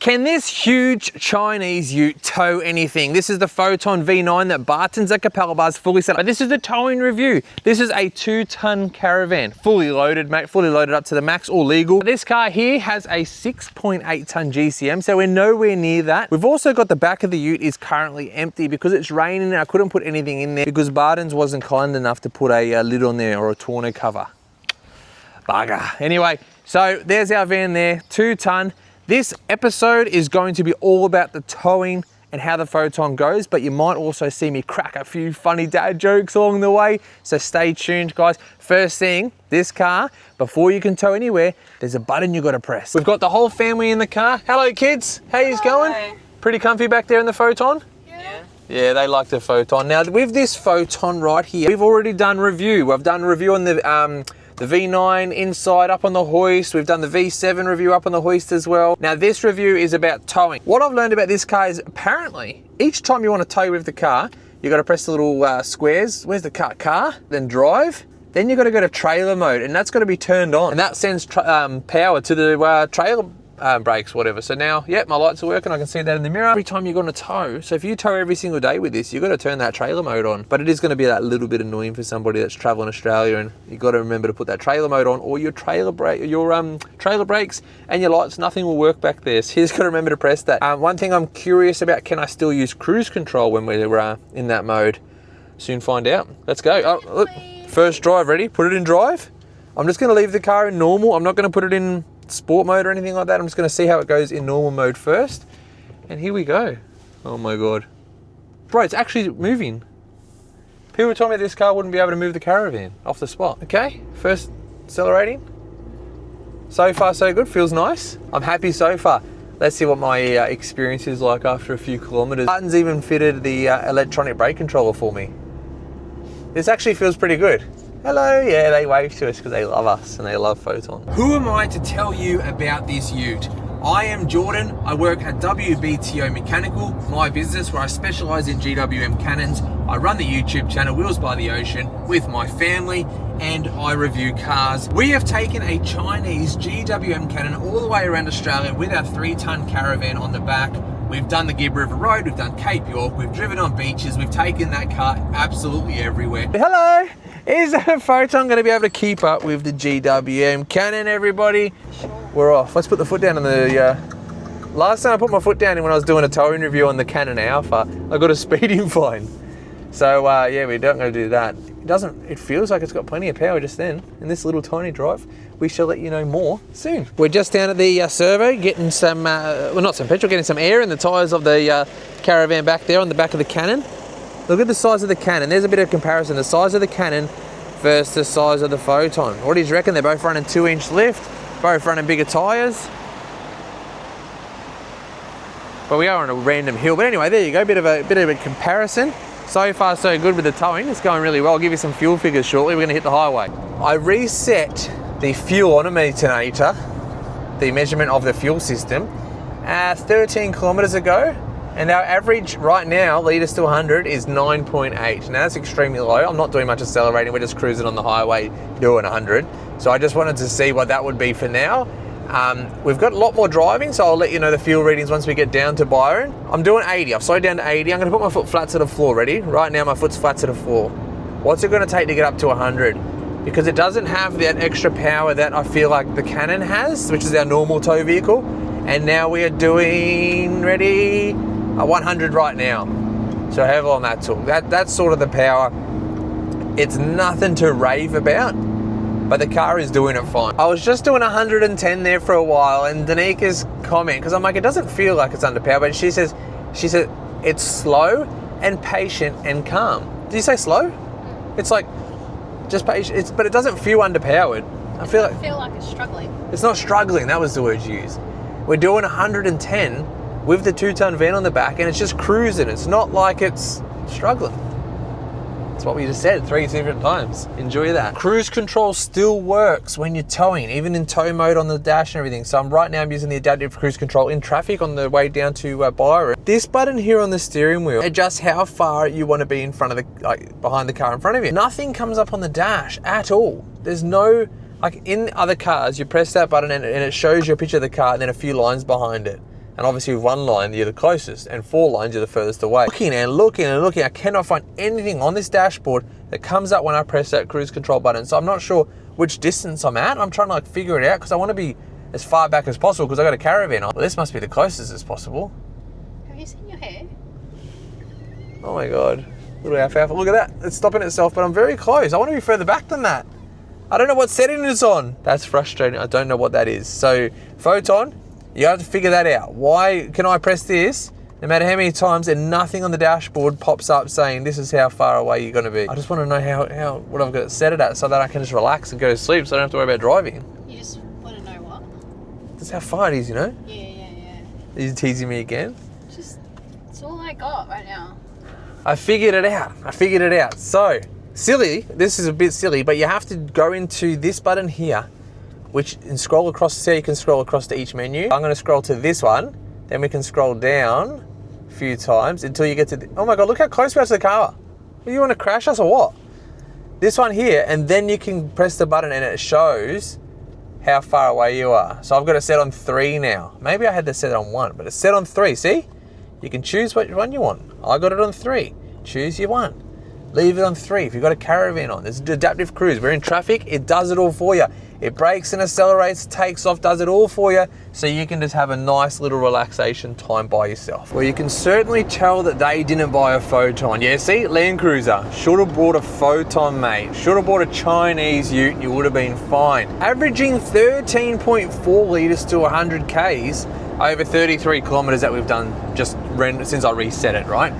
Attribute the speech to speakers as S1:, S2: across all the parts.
S1: Can this huge Chinese ute tow anything? This is the Foton V9 that Bartons Capalaba is fully set up. This is the towing review. This is a 2-ton caravan, fully loaded, mate, fully loaded up to the max, all legal. This car here has a 6.8-ton GCM, so we're nowhere near that. We've also got the back of the ute is currently empty because it's raining and I couldn't put anything in there because Bartons wasn't kind enough to put a lid on there or a tonneau cover. Bugger. Anyway, so there's our van there, 2-ton. This episode is going to be all about the towing and how the Foton goes, but you might also see me crack a few funny dad jokes along the way, so stay tuned, guys. First thing, this car, before you can tow anywhere, there's a button you got to press. We've got the whole family in the car. Hello, kids. How you going? Pretty comfy back there in the Foton? Yeah, they like the Foton. Now, with this Foton right here, we've already done review. We've done review on the V9 inside up on the hoist. We've done the V7 review up on the hoist as well. Now this review is about towing. What I've learned about this car is apparently each time you want to tow with the car, you got to press the little squares. Where's the car? Then drive. Then you got to go to trailer mode and that's got to be turned on. And that sends power to the trailer brakes, whatever. So now, yep, my lights are working. I can see that in the mirror. Every time you're going to tow, so if you tow every single day with this, you've got to turn that trailer mode on. But it is going to be that little bit annoying for somebody that's traveling Australia, and you've got to remember to put that trailer mode on, or your trailer brake, trailer brakes and your lights, nothing will work back there. So you just got to remember to press that. One thing I'm curious about, can I still use cruise control when we're in that mode? Soon find out. Let's go. Oh, look, first drive, ready? Put it in drive. I'm just going to leave the car in normal. I'm not going to put it in sport mode or anything like that. I'm just going to see how it goes in normal mode first. And here we go. Oh my God. Bro, it's actually moving. People told me this car wouldn't be able to move the caravan off the spot. Okay, first accelerating. So far so good, feels nice. I'm happy so far. Let's see what my experience is like after a few kilometers. Bartons even fitted the electronic brake controller for me. This actually feels pretty good. Hello, yeah, they wave to us because they love us and they love Foton. Who am I to tell you about this ute? I am Jordan. I work at WBTO Mechanical, my business where I specialize in GWM Cannons. I run the YouTube channel Wheels by the Ocean with my family and I review cars. We have taken a Chinese GWM Cannon all the way around Australia with our 3-ton caravan on the back. We've done the Gibb River Road, we've done Cape York, we've driven on beaches, we've taken that car absolutely everywhere. Hello! Is that Foton going to be able to keep up with the GWM Cannon, everybody? Sure. We're off. Let's put the foot down on the... Last time I put my foot down when I was doing a towing review on the Cannon Alpha, I got a speeding fine. So yeah, we're not going to do that. It feels like it's got plenty of power just then in this little tiny drive. We shall let you know more soon. We're just down at the servo getting some, well, not some petrol, getting some air in the tyres of the caravan back there on the back of the Cannon. Look at the size of the Cannon. There's a bit of comparison. The size of the Cannon versus the size of the Foton. What do you reckon? They're both running 2-inch lift, both running bigger tyres. But we are on a random hill. But anyway, there you go. Bit of a comparison. So far, so good with the towing. It's going really well. I'll give you some fuel figures shortly. We're going to hit the highway. I reset the fuel odometer, the measurement of the fuel system, 13 kilometers ago. And our average right now, litres to 100, is 9.8. Now that's extremely low. I'm not doing much accelerating. We're just cruising on the highway doing 100. So I just wanted to see what that would be for now. We've got a lot more driving, so I'll let you know the fuel readings once we get down to Byron. I'm doing 80. I've slowed down to 80. I'm going to put my foot flat to the floor. Ready? Right now my foot's flat to the floor. What's it going to take to get up to 100? Because it doesn't have that extra power that I feel like the Cannon has, which is our normal tow vehicle. And now we are doing, ready, 100 right now. So however long that took. That's sort of the power. It's nothing to rave about, but the car is doing it fine. I was just doing 110 there for a while, and Danika's comment, because I'm like, it doesn't feel like it's underpowered, but she said it's slow and patient and calm. Did you say slow? It's like just patient, but it doesn't feel underpowered. I feel like it's struggling. It's not struggling. That was the word you used. We're doing 110 with the 2-ton van on the back, and it's just cruising. It's not like it's struggling. That's what we just said 3 different times. Enjoy that. Cruise control still works when you're towing, even in tow mode on the dash and everything. So right now I'm using the adaptive cruise control in traffic on the way down to Byron. This button here on the steering wheel adjusts how far you want to be in front of the, behind the car in front of you. Nothing comes up on the dash at all. There's no, like in other cars, you press that button and it shows you a picture of the car and then a few lines behind it. And obviously with 1 line, you're the closest, and 4 lines, you're the furthest away. Looking and looking and looking, I cannot find anything on this dashboard that comes up when I press that cruise control button. So I'm not sure which distance I'm at. I'm trying to like figure it out because I want to be as far back as possible because I got a caravan on. Well, this must be the closest as possible.
S2: Have you seen your hair?
S1: Oh my God. Look at that. It's stopping itself, but I'm very close. I want to be further back than that. I don't know what setting it's on. That's frustrating. I don't know what that is. So Foton, you have to figure that out. Why can I press this, no matter how many times, and nothing on the dashboard pops up saying this is how far away you're going to be? I just want to know what I've got it set it at so that I can just relax and go to sleep so I don't have to worry about driving.
S2: You just want to know what?
S1: That's how far it is, you know?
S2: Yeah.
S1: Are you teasing me again?
S2: It's all I got right now.
S1: I figured it out. So, silly, this is a bit silly, but you have to go into this button here, and scroll across, so you can scroll across to each menu. I'm gonna scroll to this one, then we can scroll down a few times until you get to oh my God, look how close we are to the car. You wanna crash us or what? This one here, and then you can press the button and it shows how far away you are. So I've got it set on 3 now. Maybe I had this set on 1, but it's set on 3, see? You can choose what one you want. I got it on 3. Choose your one. Leave it on 3 if you've got a caravan on. There's adaptive cruise. We're in traffic, it does it all for you. It brakes and accelerates, takes off, does it all for you, so you can just have a nice little relaxation time by yourself. Well, you can certainly tell that they didn't buy a Foton. Yeah, see, Land Cruiser. Should have bought a Foton, mate. Should have bought a Chinese ute and you would have been fine. Averaging 13.4 litres to 100 Ks over 33 kilometres that we've done just since I reset it, right?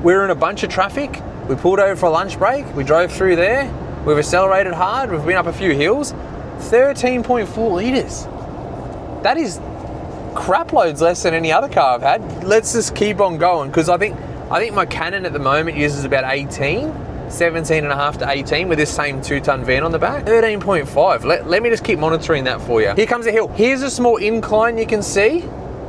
S1: We're in a bunch of traffic. We pulled over for a lunch break. We drove through there. We've accelerated hard. We've been up a few hills. 13.4 litres. That is crap loads less than any other car I've had. Let's just keep on going because I think my Cannon at the moment uses about 17 and a half to 18 with this same 2-ton van on the back. 13.5. Let me just keep monitoring that for you. Here comes a hill. Here's a small incline you can see.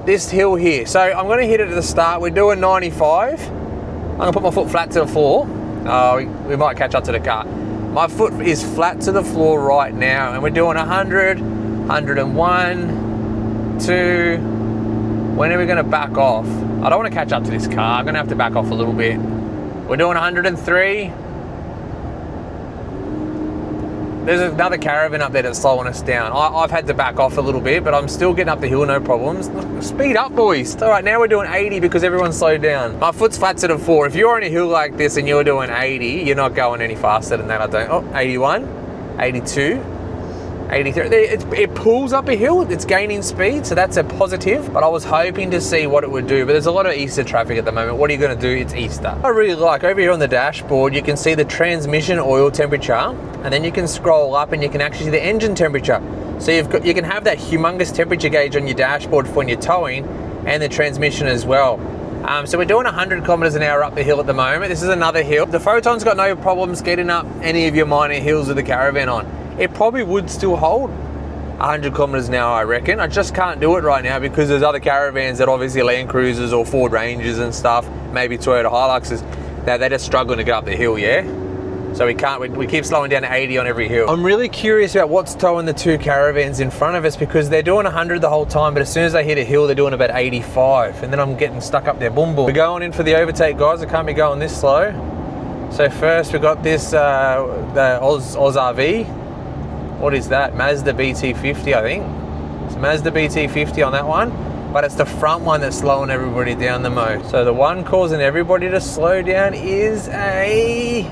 S1: This hill here. So I'm going to hit it at the start. We're doing 95. I'm going to put my foot flat to the floor. We might catch up to the car. My foot is flat to the floor right now, and we're doing 100, 101, 2. When are we going to back off? I don't want to catch up to this car. I'm going to have to back off a little bit. We're doing 103. There's another caravan up there that's slowing us down. I've had to back off a little bit, but I'm still getting up the hill, no problems. Speed up, boys. All right, now we're doing 80 because everyone's slowed down. My foot's flat to the floor. If you're on a hill like this and you're doing 80, you're not going any faster than that, I don't. Oh, 81, 82, 83. It pulls up a hill. It's gaining speed, so that's a positive. But I was hoping to see what it would do. But there's a lot of Easter traffic at the moment. What are you going to do? It's Easter. I really like over here on the dashboard, you can see the transmission oil temperature, and then you can scroll up and you can actually see the engine temperature. So you can have that humongous temperature gauge on your dashboard for when you're towing, and the transmission as well. So we're doing 100 kilometers an hour up the hill at the moment. This is another hill. The Foton's got no problems getting up any of your minor hills with the caravan on. It probably would still hold 100 kilometers an hour, I reckon. I just can't do it right now because there's other caravans that obviously Land Cruisers or Ford Rangers and stuff, maybe Toyota Hiluxes, that they're just struggling to get up the hill, yeah? So we keep slowing down to 80 on every hill. I'm really curious about what's towing the 2 caravans in front of us because they're doing 100 the whole time, but as soon as they hit a hill, they're doing about 85. And then I'm getting stuck up there, boom, boom. We're going in for the overtake, guys. I can't be going this slow. So first we got this, the Oz RV. What is that? Mazda BT50, I think. It's Mazda BT50 on that one, but it's the front one that's slowing everybody down the most. So the one causing everybody to slow down is a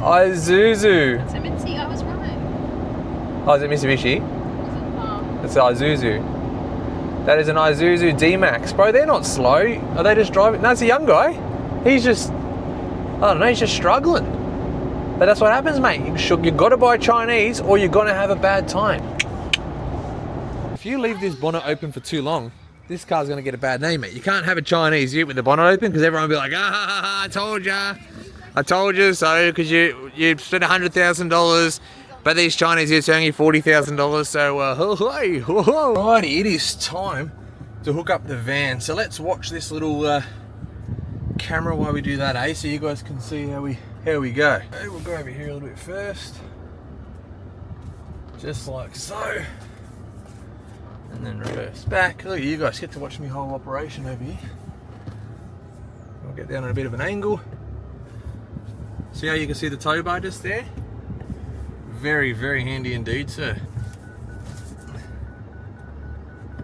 S1: Isuzu.
S2: It's a Mitsubishi, I was right.
S1: Oh, is it Mitsubishi? It's an Isuzu. That is an Isuzu D-Max. Bro, they're not slow. Are they just driving? No, it's a young guy. He's just, I don't know, he's just struggling. But that's what happens, mate. You got to buy Chinese or you're going to have a bad time. If you leave this bonnet open for too long, this car's going to get a bad name, mate. You can't have a Chinese ute with the bonnet open because everyone will be like, I told ya. I told you so, because you spent $100,000, but these Chinese utes are only $40,000, so righty, it is time to hook up the van. So let's watch this little camera while we do that, eh? So you guys can see how we go. Okay, we'll go over here a little bit first, just like so. and then reverse back. Look, you guys get to watch me whole operation over here. I'll get down at a bit of an angle. See how you can see the tow bar just there? Very, very handy indeed, sir.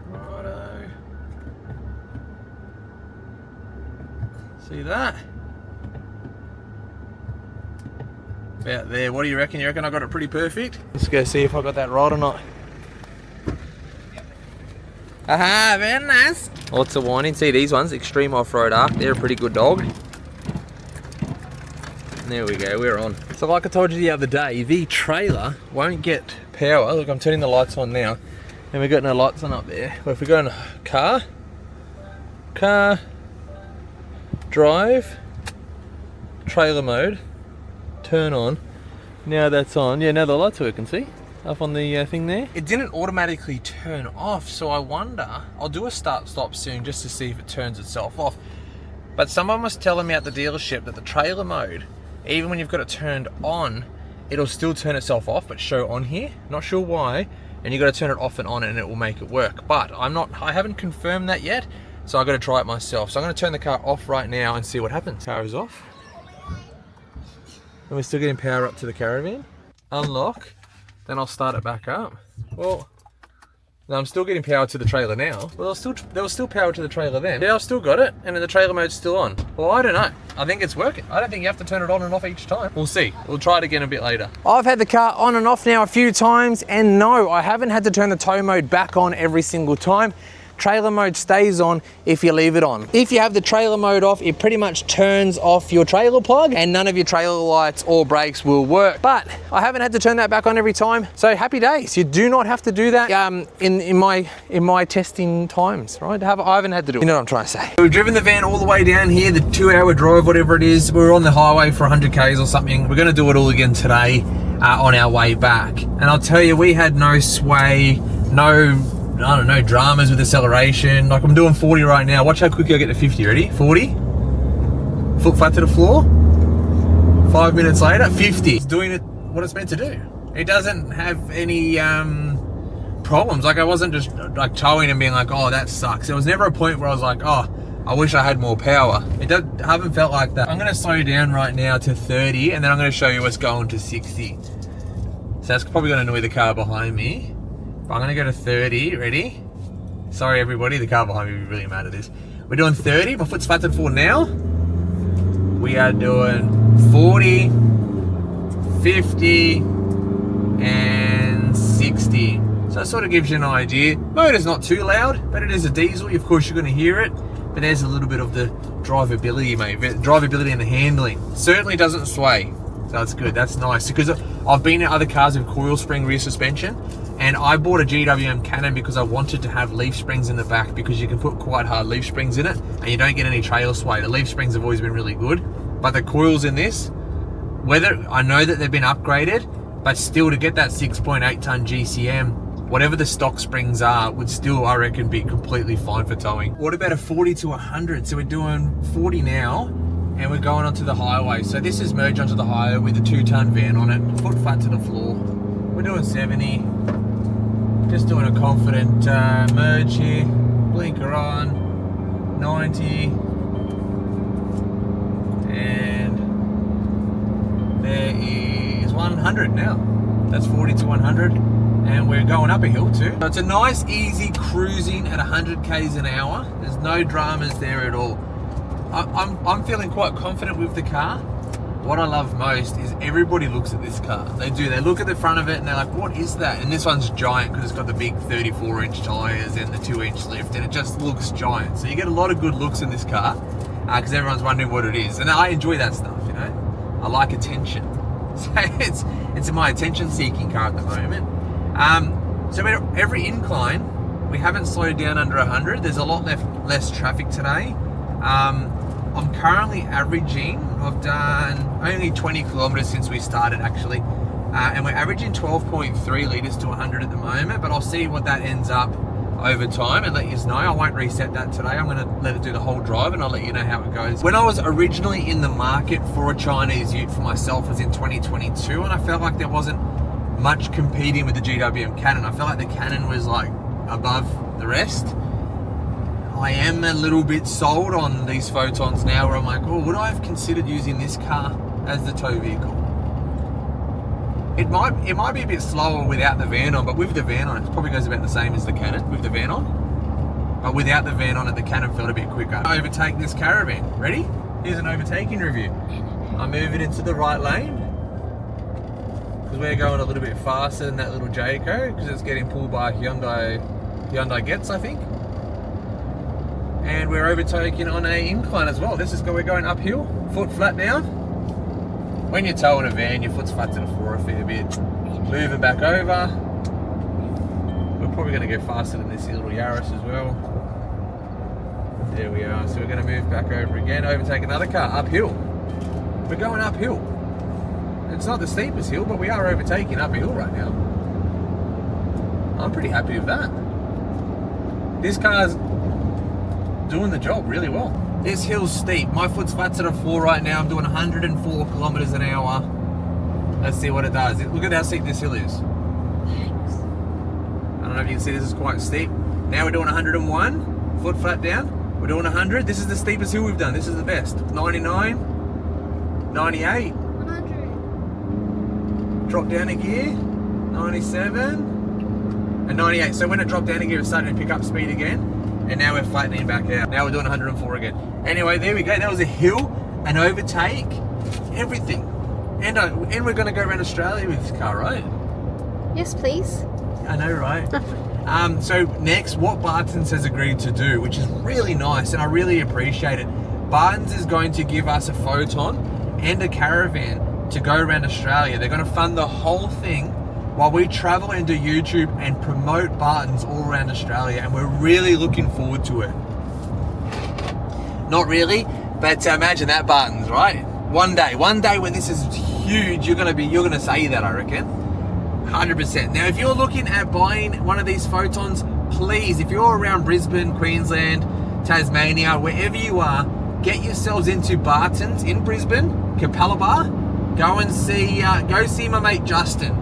S1: Righto. See that? About there. What do you reckon? You reckon I got it pretty perfect? Let's go see if I got that right or not. Aha, very nice. Lots of whining. See these ones, Extreme Off-Road Arc. They're a pretty good dog. There we go, we're on. So like I told you the other day, the trailer won't get power. Look, I'm turning the lights on now, and we've got no lights on up there. But if we go in car, drive, trailer mode, turn on. Now that's on. Yeah, now the lights working, see? Up on the thing there. It didn't automatically turn off, so I wonder, I'll do a start-stop soon just to see if it turns itself off. But someone was telling me at the dealership that the trailer mode, even when you've got it turned on, it'll still turn itself off, but show on here. Not sure why. And you got to turn it off and on, and it will make it work. But I haven't confirmed that yet, so I got to try it myself. So I'm going to turn the car off right now and see what happens. Power is off, and we're still getting power up to the caravan. Unlock, then I'll start it back up. Well, no, I'm still getting power to the trailer now. Well, there was still power to the trailer then. Yeah, I've still got it, and then the trailer mode's still on. Well, I don't know. I think it's working. I don't think you have to turn it on and off each time. We'll see. We'll try it again a bit later. I've had the car on and off now a few times, and no, I haven't had to turn the tow mode back on every single time. Trailer mode stays on if you leave it on. If you have the trailer mode off, it pretty much turns off your trailer plug, and none of your trailer lights or brakes will work. But I haven't had to turn that back on every time, so happy days. You do not have to do that in my testing times, right? I haven't had to do it. You know what I'm trying to say. We've driven the van all the way down here, the 2-hour drive, whatever it is. We're on the highway for 100 Ks or something. We're gonna do it all again today on our way back. And I'll tell you, we had no sway, I don't know, dramas with acceleration. Like, I'm doing 40 right now. Watch how quickly I get to 50. Ready? 40. Foot flat to the floor. 5 minutes later, 50. It's doing it what it's meant to do. It doesn't have any problems. Like, I wasn't just like towing and being like, oh, that sucks. There was never a point where I was like, oh, I wish I had more power. I haven't felt like that. I'm gonna slow down right now to 30, and then I'm gonna show you what's going to 60. So that's probably gonna annoy the car behind me. I'm gonna go to 30, ready? Sorry everybody, the car behind me will be really mad at this. We're doing 30, my foot's flat to the floor now. We are doing 40, 50, and 60. So that sort of gives you an idea. Motor's not too loud, but it is a diesel. Of course you're gonna hear it, but there's a little bit of the drivability, mate. Drivability and the handling. Certainly doesn't sway, so that's good, that's nice. Because I've been in other cars with coil spring rear suspension, and I bought a GWM Cannon because I wanted to have leaf springs in the back, because you can put quite hard leaf springs in it and you don't get any trailer sway. The leaf springs have always been really good, but the coils in this, I know that they've been upgraded, but still to get that 6.8 ton GCM, whatever the stock springs are, would still, I reckon, be completely fine for towing. What about a 40 to 100? So we're doing 40 now, and we're going onto the highway. So this is merged onto the highway with a 2-ton van on it, foot flat to the floor. We're doing 70. Just doing a confident merge here. Blinker on, 90, and there is 100 now. That's 40 to 100, and we're going up a hill too. So it's a nice, easy cruising at 100 Ks an hour. There's no dramas there at all. I'm feeling quite confident with the car. What I love most is everybody looks at this car. They do. They look at the front of it and they're like, what is that? And this one's giant because it's got the big 34-inch tyres and the 2-inch lift, and it just looks giant. So you get a lot of good looks in this car because everyone's wondering what it is. And I enjoy that stuff, you know. I like attention. So it's my attention-seeking car at the moment. So every incline, we haven't slowed down under 100. There's a lot less traffic today. I'm currently averaging, I've done only 20 kilometers since we started actually, and we're averaging 12.3 litres to 100 at the moment, but I'll see what that ends up over time and let you know. I won't reset that today. I'm going to let it do the whole drive and I'll let you know how it goes. When I was originally in the market for a Chinese ute for myself was in 2022, and I felt like there wasn't much competing with the GWM Cannon. I felt like the Cannon was like above the rest. I am a little bit sold on these Fotons now, where I'm like, oh, would I have considered using this car as the tow vehicle? It might be a bit slower without the van on, but with the van on, it probably goes about the same as the Cannon with the van on. But without the van on it, the Cannon felt a bit quicker. Overtake this caravan. Ready? Here's an overtaking review. I move it into the right lane because we're going a little bit faster than that little Jayco because it's getting pulled by Hyundai Getz, I think. And we're overtaking on a incline as well. We're going uphill, foot flat down. When you're towing a van, your foot's flat to the floor a fair bit. Moving back over. We're probably going to go faster than this little Yaris as well. There we are. So we're going to move back over again, overtake another car uphill. We're going uphill. It's not the steepest hill, but we are overtaking uphill right now. I'm pretty happy with that. This car's doing the job really well. This hill's steep. My foot's flat to the floor right now. I'm doing 104 kilometers an hour. Let's see what it does. Look at how steep this hill is. I don't know if you can see, this is quite steep. Now we're doing 101, foot flat down. We're doing 100. This is the steepest hill we've done. This is the best. 99, 98. 100. Drop down a gear. 97 and 98. So when it dropped down a gear, it started to pick up speed again. And now we're flattening back out. Now we're doing 104 again. Anyway, there we go. That was a hill, an overtake, everything. And we're going to go around Australia with this car, right?
S2: Yes, please.
S1: I know, right? So next, what Bartons has agreed to do, which is really nice, and I really appreciate it. Bartons is going to give us a Foton and a caravan to go around Australia. They're going to fund the whole thing while we travel and do YouTube and promote Bartons all around Australia, and we're really looking forward to it. Not really, but imagine that, Bartons, right? One day when this is huge, you're gonna say that, I reckon. 100%. Now, if you're looking at buying one of these Fotons, please, if you're around Brisbane, Queensland, Tasmania, wherever you are, get yourselves into Bartons in Brisbane, Capalaba. Go see my mate Justin.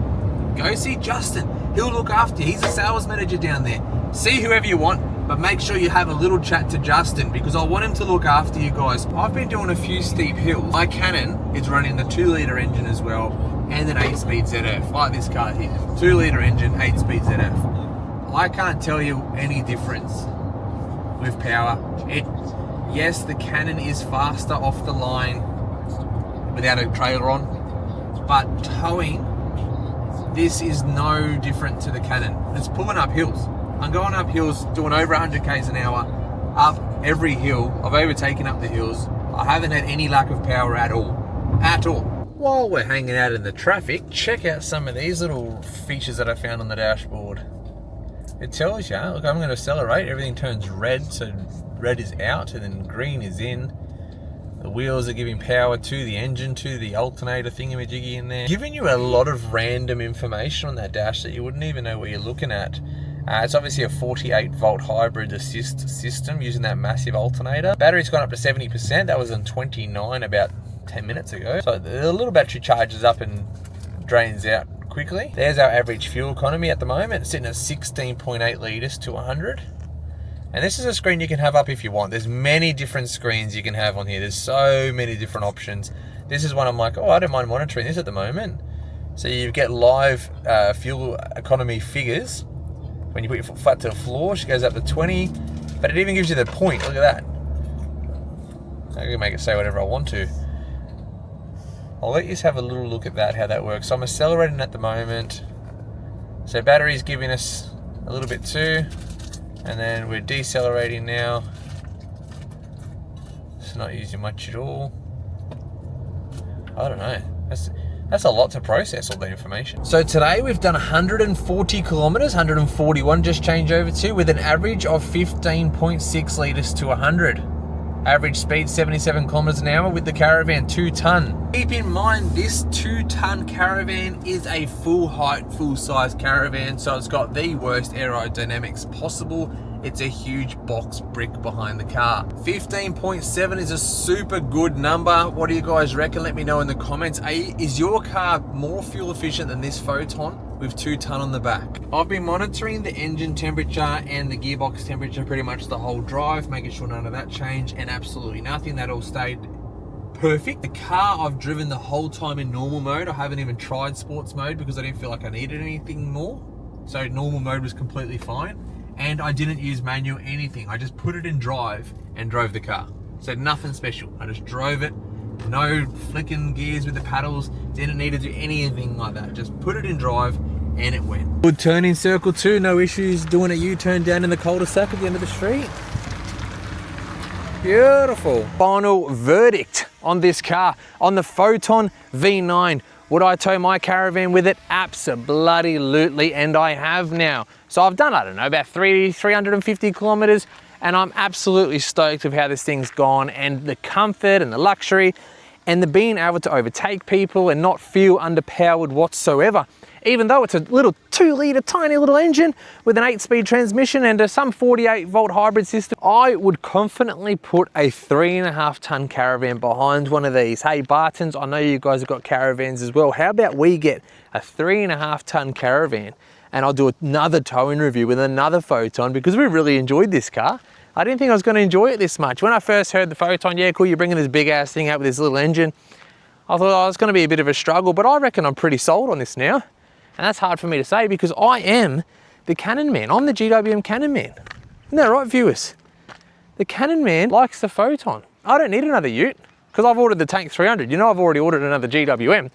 S1: Go see Justin. He'll look after you. He's a sales manager down there. See whoever you want, but make sure you have a little chat to Justin because I want him to look after you guys. I've been doing a few steep hills. My Cannon is running the 2-litre engine as well and an 8-speed ZF, like this car here. 2-litre engine, 8-speed ZF. I can't tell you any difference with power. Yes, the Cannon is faster off the line without a trailer on, but towing, this is no different to the Cannon. It's pulling up hills. I'm going up hills, doing over 100 k's an hour, up every hill. I've overtaken up the hills. I haven't had any lack of power at all. At all. While we're hanging out in the traffic, check out some of these little features that I found on the dashboard. It tells you, look, I'm going to accelerate, everything turns red, so red is out and then green is in. The wheels are giving power to the engine, to the alternator thingamajiggy in there. Giving you a lot of random information on that dash that you wouldn't even know what you're looking at. It's obviously a 48 volt hybrid assist system using that massive alternator. Battery's gone up to 70%. That was on 29 about 10 minutes ago. So the little battery charges up and drains out quickly. There's our average fuel economy at the moment. It's sitting at 16.8 litres to 100. And this is a screen you can have up if you want. There's many different screens you can have on here. There's so many different options. This is one I'm like, oh, I don't mind monitoring this at the moment. So you get live fuel economy figures. When you put your foot flat to the floor, she goes up to 20. But it even gives you the point. Look at that. I can make it say whatever I want to. I'll let you have a little look at that, how that works. So I'm accelerating at the moment. So battery's giving us a little bit too. And then we're decelerating now. It's not using much at all. I don't know. That's a lot to process, all the information. So today we've done 140 kilometers, 141 just change over to, with an average of 15.6 litres to 100. Average speed 77 kilometers an hour with the caravan 2 ton. Keep in mind this 2 ton caravan is a full height, full size caravan, so it's got the worst aerodynamics possible. It's a huge box brick behind the car. 15.7 is a super good number. What do you guys reckon? Let me know in the comments. Is your car more fuel efficient than this Foton? with 2 ton on the back. I've been monitoring the engine temperature and the gearbox temperature pretty much the whole drive, making sure none of that changed, and absolutely nothing. That all stayed perfect. The car I've driven the whole time in normal mode. I haven't even tried sports mode because I didn't feel like I needed anything more. So normal mode was completely fine. And I didn't use manual anything. I just put it in drive and drove the car. So nothing special. I just drove it. No flicking gears with the paddles. Didn't need to do anything like that. Just put it in drive and it went. Good turn in circle 2. No issues doing a U-turn down in the cul-de-sac at the end of the street. Beautiful. Final verdict on this car, on the Foton V9. Would I tow my caravan with it? Abso-bloody-lutely, and I have now. So I've done, I don't know, about 350 kilometers, and I'm absolutely stoked with how this thing's gone, and the comfort and the luxury, and the being able to overtake people and not feel underpowered whatsoever. Even though it's a little 2-litre tiny little engine with an 8-speed transmission and some 48-volt hybrid system, I would confidently put a 3.5 ton caravan behind one of these. Hey Bartons, I know you guys have got caravans as well. How about we get a 3.5 ton caravan and I'll do another towing review with another Foton, because we really enjoyed this car. I didn't think I was going to enjoy it this much. When I first heard the Foton, yeah cool, you're bringing this big ass thing out with this little engine, I thought, oh, it's going to be a bit of a struggle, but I reckon I'm pretty sold on this now. And that's hard for me to say because I am the Cannon man. I'm the GWM Cannon man. Isn't that right, viewers? The Cannon man likes the Foton. I don't need another ute because I've ordered the Tank 300. You know, I've already ordered another GWM.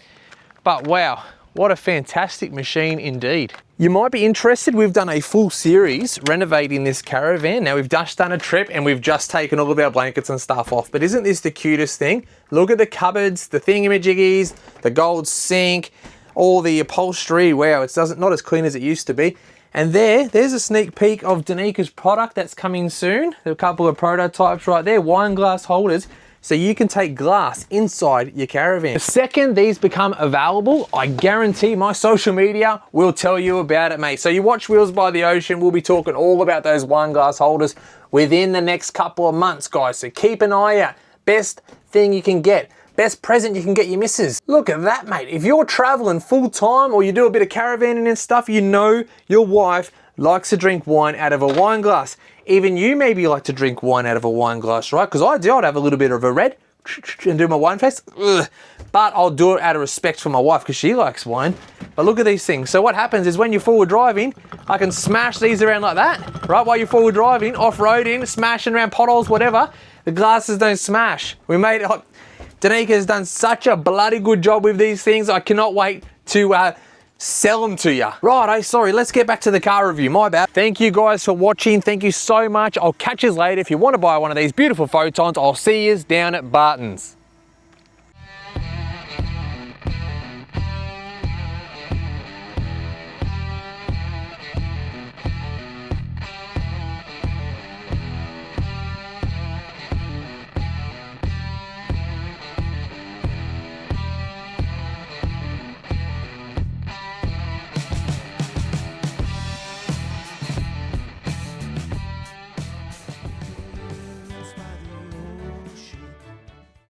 S1: But wow, what a fantastic machine indeed. You might be interested, we've done a full series renovating this caravan. Now we've just done a trip and we've just taken all of our blankets and stuff off. But isn't this the cutest thing? Look at the cupboards, the thingamajiggies, the gold sink, all the upholstery. Wow, it's not as clean as it used to be. And there's a sneak peek of Danika's product that's coming soon. There are a couple of prototypes right there, wine glass holders, so you can take glass inside your caravan. The second these become available, I guarantee my social media will tell you about it, mate. So you watch Wheels by the Ocean, we'll be talking all about those wine glass holders within the next couple of months, guys. So keep an eye out. Best thing you can get. Best present you can get your missus. Look at that, mate. If you're traveling full time or you do a bit of caravanning and stuff, you know your wife likes to drink wine out of a wine glass. Even you maybe like to drink wine out of a wine glass, right? Because I do, I'd have a little bit of a red and do my wine face. Ugh. But I'll do it out of respect for my wife because she likes wine. But look at these things. So what happens is when you're forward driving, I can smash these around like that, right? While you're forward driving, off-roading, smashing around potholes, whatever, the glasses don't smash. We made it. Danica has done such a bloody good job with these things. I cannot wait to sell them to you. Right, sorry, let's get back to the car review, my bad. Thank you guys for watching. Thank you so much. I'll catch you later. If you want to buy one of these beautiful Fotons, I'll see you down at Bartons.